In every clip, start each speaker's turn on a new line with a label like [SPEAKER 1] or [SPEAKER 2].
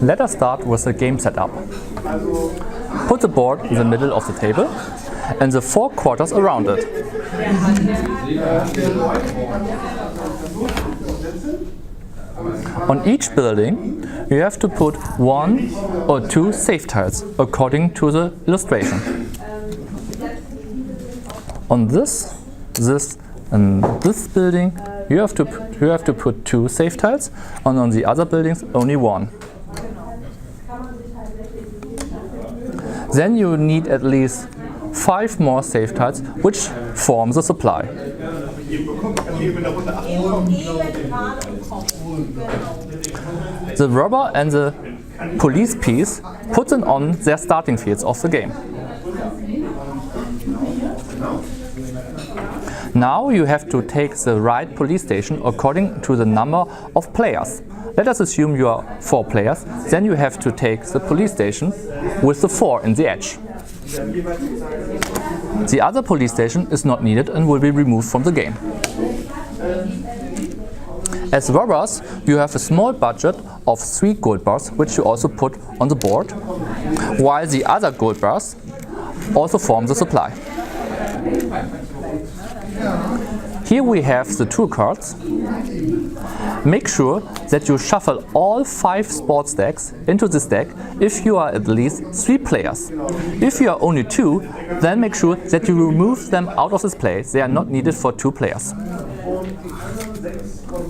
[SPEAKER 1] Let us start with the game setup. Put the board in the middle of the table and the 4 quarters around it. On each building, you have to put 1 or 2 safe tiles according to the illustration. On this and this building, you have to put 2 safe tiles, and on the other buildings only 1. Then you need at least 5 more safe tiles, which form the supply. The robber and the police piece put them on their starting fields of the game. Now you have to take the right police station according to the number of players. Let us assume you are 4 players, then you have to take the police station with the 4 in the edge. The other police station is not needed and will be removed from the game. As robbers, you have a small budget of 3 gold bars, which you also put on the board, while the other gold bars also form the supply. Here we have the 2 cards. Make sure that you shuffle all 5 sports decks into this deck if you are at least 3 players. If you are only 2, then make sure that you remove them out of this play. They are not needed for 2 players.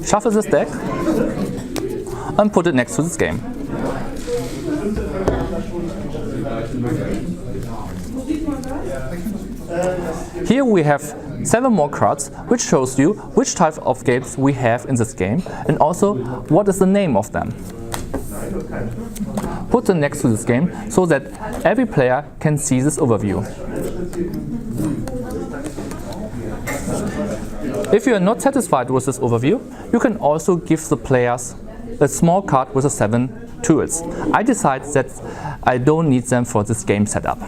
[SPEAKER 1] Shuffle this deck and put it next to this game. Here we have 7 more cards, which shows you which type of games we have in this game and also what is the name of them. Put them next to this game so that every player can see this overview. If you are not satisfied with this overview, you can also give the players a small card with the 7 tools. I decided that I don't need them for this game setup.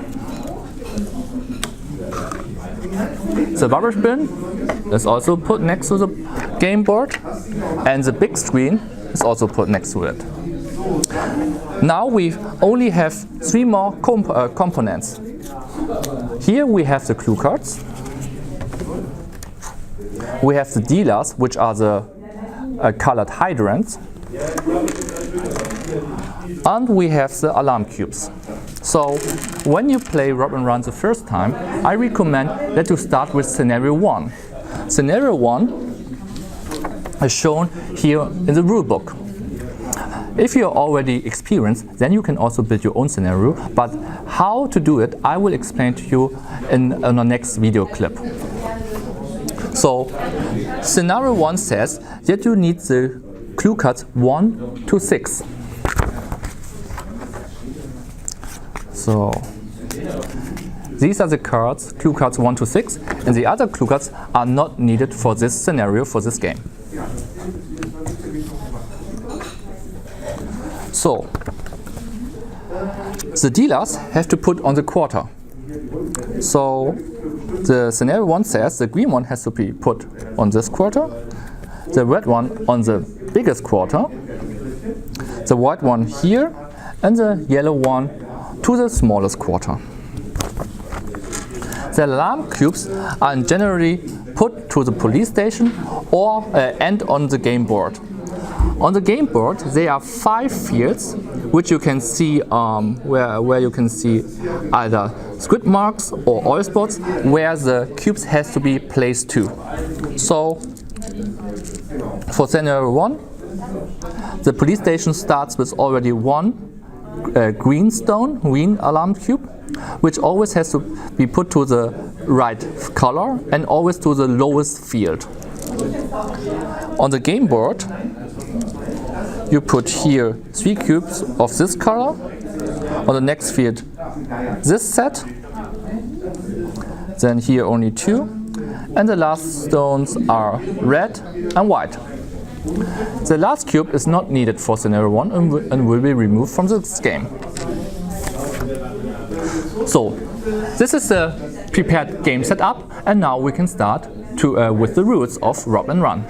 [SPEAKER 1] The rubbish bin is also put next to the game board, and the big screen is also put next to it. Now we only have 3 more components. Here we have the clue cards. We have the dealers, which are the colored hydrants. And we have the alarm cubes. So, when you play Rob and Run the first time, I recommend that you start with Scenario 1. Scenario 1 is shown here in the rulebook. If you are already experienced, then you can also build your own scenario, but how to do it I will explain to you in the next video clip. So, Scenario 1 says that you need the clue cards 1 to 6. So, these are the cards, clue cards 1 to 6, and the other clue cards are not needed for this scenario, for this game. So, the dealers have to put on the quarter. So, the scenario 1 says the green one has to be put on this quarter, the red one on the biggest quarter, the white one here, and the yellow one to the smallest quarter. The alarm cubes are generally put to the police station or and on the game board. On the game board there are 5 fields which you can see where you can see either squid marks or oil spots where the cubes has to be placed to. So for scenario 1, the police station starts with already 1 green alarm cube, which always has to be put to the right color and always to the lowest field. On the game board, you put here 3 cubes of this color, on the next field this set, then here only 2, and the last stones are red and white. The last cube is not needed for scenario 1 and will be removed from this game. So, this is the prepared game setup, and now we can start with the rules of Rob and Run.